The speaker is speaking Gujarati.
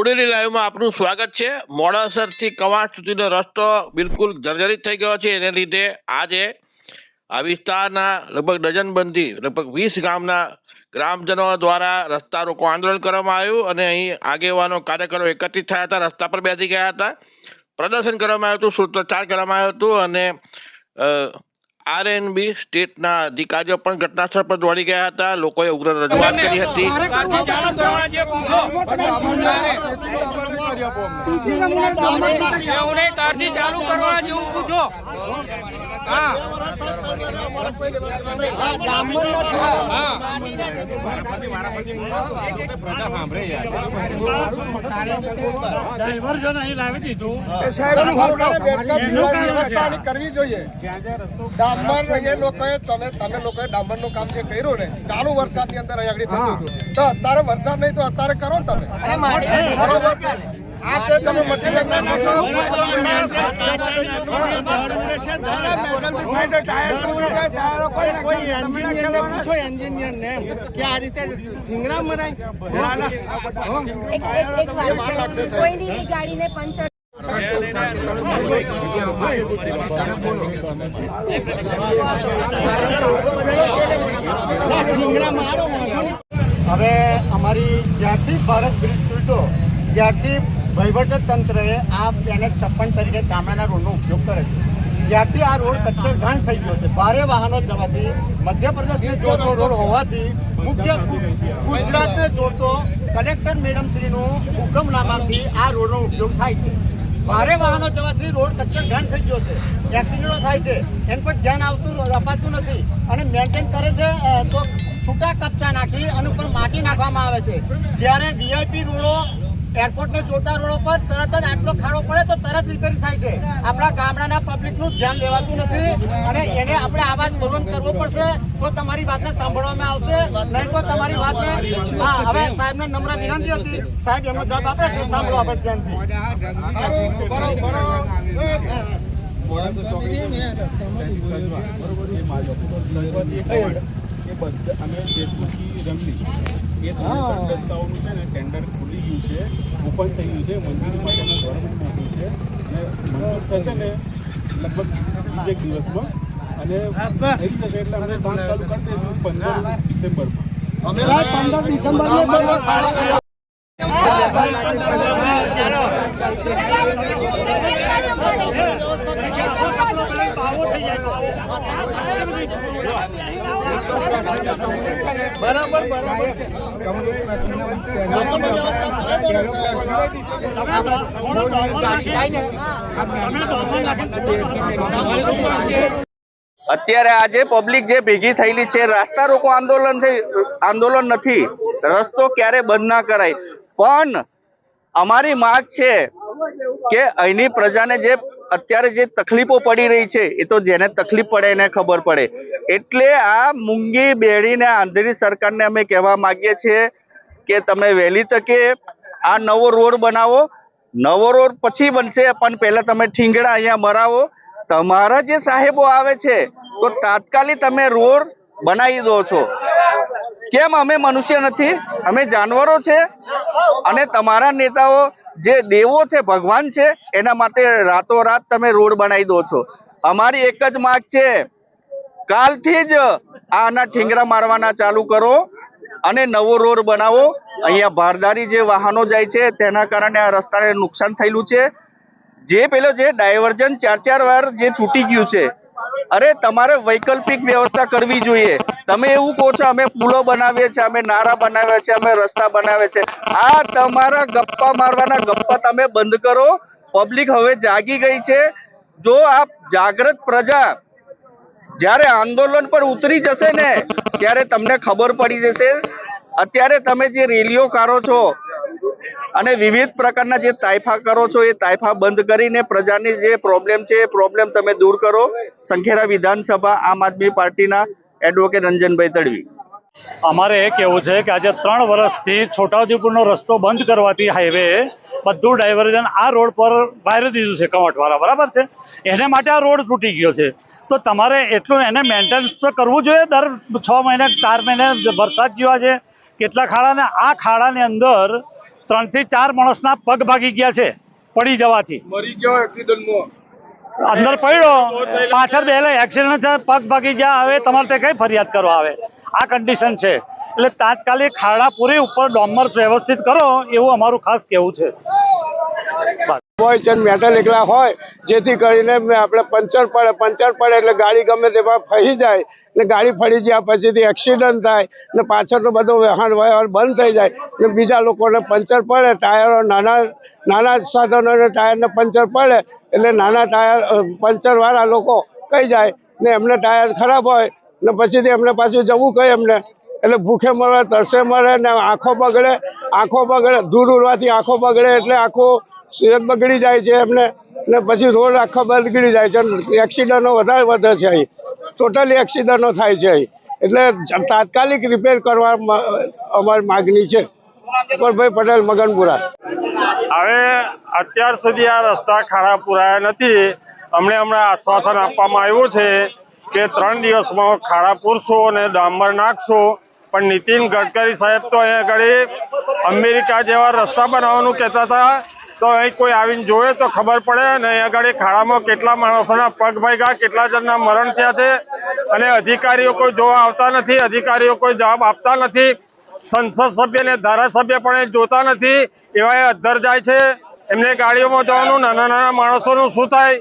બોડેલી લાઈવમાં આપનું સ્વાગત છે। મોડાસરથી કવાંટ સુધીનો રસ્તો બિલકુલ જર્જરિત થઈ ગયો છે। એને લીધે આજે આ વિસ્તારના લગભગ ડઝનબંધી લગભગ 20 ગામના ગ્રામજનો દ્વારા રસ્તા રોકો આંદોલન કરવામાં આવ્યું અને અહીં આગેવાનો કાર્યકરો એકત્રિત થયા હતા, રસ્તા પર બેસી ગયા હતા, પ્રદર્શન કરવામાં આવ્યું હતું, સૂત્રોચ્ચાર કરવામાં આવ્યું હતું અને આરએનબી સ્ટેટના અધિકારીઓ પણ ઘટનાસ્થળ પર દોડી ગયા હતા। લોકોએ ઉગ્ર રજૂઆત કરી હતી। કરવી જોઈએ। ડામર એ લોકોએ તમે લોકોએ ડામરનું કામ જે કર્યું ને ચાલુ વરસાદની અંદર અહીં આગળ થતું હતું, તો અત્યારે વરસાદ નહીં તો અત્યારે કરો ને તમે, બરોબર છે? આ તે તમે મટીરિયલ ગાડીને પંચર હવે અમારી જ્યાંથી ભારત બ્રિજ તૂટ્યો ત્યારથી વહીવટી તંત્રએ આ 56 તરીકે ગામડાના રોડનો ઉપયોગ કરે છે। ત્યારથી આ રોડ કચ્ચર ઘાણ થઈ ગયો છે। ભારે વાહનો જવાથી મધ્યપ્રદેશને જોડતો રોડ હોવાથી મુખ્ય ગુજરાતને જોડતો કલેક્ટર મેડમશ્રીનું હુકમનામાથી આ રોડનો ઉપયોગ થાય છે। ભારે વાહનો જવાથી રોડ કચ્ચર ઘાણ થઈ ગયો છે, એક્સિડન્ટો થાય છે, એન પર ધ્યાન અપાતું નથી અને મેન્ટેન કરે છે તો છૂટા કપચા નાખી અને ઉપર માટી નાખવામાં આવે છે। જ્યારે વીઆઈપી રોડો એરપોર્ટને જોડતા રોડો પર તરત જ આટલો ખાડો પડે તો તરત રિપેરી થાય છે। આપણા ગામડાના પબ્લિકનું ધ્યાન લેવાતું નથી અને એને આપણે આવાજ બુલંદ કરવો પડશે તો તમારી વાતને સાંભળવામાં આવશે, નહીં તો તમારી વાતને હવે સાહેબને નમ્ર વિનંતી હતી, સાહેબ એમનો જવાબ આપે છે, સાંભળો આપણે ધ્યાનથી। અમે જેટલું રમલી એ રસ્તાઓનું છે ને ટેન્ડર ખુલી ગયું છે, ઓપન થઈ ગયું છે, મંજૂરી માટેનું ગવર્મેન્ટ મોકલ્યું છે અને મંજૂર થશે ને લગભગ 20 દિવસમાં અને થઈ જશે એટલે અમે કામ ચાલુ કરી દઈશું 15 ડિસેમ્બરમાં। અત્યારે આજે પબ્લિક જે ભેગી થયેલી છે, રાસ્તા રોકો આંદોલન નથી, રસ્તો ક્યારે બંધ ના કરાય, પણ અમારી માંગ છે કે અહીંની પ્રજાને જે અત્યારે જે તકલીફો પડી રહી છે એ તો જેને તકલીફ પડે એને ખબર પડે। એટલે આ મૂંગી બેડીને આંધળી સરકારને અમે કહેવા માંગીએ છીએ કે તમે વહેલી તકે આ નવો રોડ બનાવો। નવો રોડ પછી બનશે પણ પહેલા તમે ઠીંગડા અહીંયા મરાવો। તમારા જે સાહેબો આવે છે તો તાત્કાલિક તમે રોડ બનાવી દો છો। કેમ અમે મનુષ્ય નથી? અમે જાનવરો છે? અને તમારા નેતાઓ જે દેવો છે, ભગવાન છે, એના માટે રાતોરાત તમે રોડ બનાવી દો છો। અમારી એક જ માંગ છે, કાલથી જ આના ઠીંગરા મારવાના ચાલુ કરો અને નવો રોડ બનાવો। અહીંયા ભારદારી જે વાહનો જાય છે તેના કારણે આ રસ્તાને નુકસાન થયેલું છે। જે પેલો જે ડાયવર્ઝન 4 વાર જે તૂટી ગયું છે, અરે તમારે વૈકલ્પિક વ્યવસ્થા કરવી જોઈએ। તમે એવું કહો છો અમે પુલો બનાવીએ છીએ, અમે નારા બનાવ્યા છે, અમે રસ્તા બનાવે છે, આ તમારા ગપ્પા મારવાના ગપ્પા તમે બંધ કરો। પબ્લિક હવે જાગી ગઈ છે। જો આ જાગૃત પ્રજા જ્યારે આંદોલન પર ઉતરી જશે ને ત્યારે તમને ખબર પડી જશે। અત્યારે તમે જે રેલીઓ કરો છો અને વિવિધ પ્રકારના જે તાઇફા કરો છો એ તાઇફા બંધ કરીને પ્રજાની જે પ્રોબ્લેમ છે એ પ્રોબ્લેમ તમે દૂર કરો। સંખેડા વિધાનસભા આમ આદમી પાર્ટીના એડવોકેટ રંજનભાઈ તડવી। અમારે એ કહેવું છે કે આજે 3 વર્ષથી છોટાઉદેપુરનો રસ્તો બંધ કરવાથી હાઈવે બધું ડાયવર્ઝન આ રોડ પર વાયરી દીધું છે કવાંટવાળા, બરાબર છે? એને માટે આ રોડ તૂટી ગયો છે તો તમારે એટલું એને મેન્ટેનન્સ તો કરવું જોઈએ। દર 6 મહિને 4 મહિને વરસાદ જેવા છે, કેટલા ખાડા, ને આ ખાડાની અંદર 3 થી 4 માણસના પગ ભાગી ગયા છે પડી જવાથી. મરી ગયો એક્સિડન્ટમાં. અંદર પડ્યો, પાછળ બેલે એક્સિડન્ટ થયા, પગ ભાગી ગયા. હવે તમારે તે કઈ ફરિયાદ કરવા આવે? આ કન્ડિશન છે. એટલે તાત્કાલિક ખાડા પૂરી ઉપર ડોમર વ્યવસ્થિત કરો એવું અમારું ખાસ કહેવું છે. હોય છે મેટલ એકલા હોય જેથી કરીને આપણે પંચર પડે એટલે ગાડી ગમે તેમાં ફસી જાય ને ગાડી ફરી ગયા પછીથી એક્સિડન્ટ થાય ને પાછળનો બધો વાહન વ્યવહાર બંધ થઈ જાય ને બીજા લોકોને પંચર પડે. ટાયરો નાના સાધનોને ટાયરને પંચર પડે એટલે નાના ટાયર પંચરવાળા લોકો કહી જાય ને એમને ટાયર ખરાબ હોય ને પછીથી એમને પાછું જવું કહે એમને એટલે ભૂખે મરે, તરસે મરે ને આંખો બગડે ધૂળ ઉડવાથી આંખો બગડે એટલે આખો સેહત બગડી જાય છે એમને ને પછી રોડ આખા બગડી જાય છે. એક્સિડન્ટો વધારે વધે છે અહીં, ટોટલી એક્સિડન્ટો થાય છે અહીં. એટલે તાત્કાલિક રિપેર કરવા અમારી માગણી છે. ભાઈ પટેલ, મગનપુરા. હવે અત્યાર સુધી આ રસ્તા ખાડા પુરાયા નથી. હમણાં આશ્વાસન આપવામાં આવ્યું છે કે 3 દિવસમાં ખાડા પૂરશો અને ડામર નાખશો. પણ નીતિન ગડકરી સાહેબ તો અહીંયા આગળ અમેરિકા જેવા રસ્તા બનાવવાનું કહેતા હતા. તો અહીં કોઈ આવીને જોવે તો ખબર પડે ને અહીંયા આગળ ખાડામાં કેટલા માણસોના પગ ભાગ્યા, કેટલા જણના મરણ થયા છે. અને અધિકારીઓ કોઈ જોવા આવતા નથી, અધિકારીઓ કોઈ જવાબ આપતા નથી. સંસદ સભ્ય ને ધારાસભ્ય પણ જોતા નથી. એવા એ અધ્ધર જાય છે. એમને ગાડીઓમાં જવાનું, નાના માણસોનું શું થાય?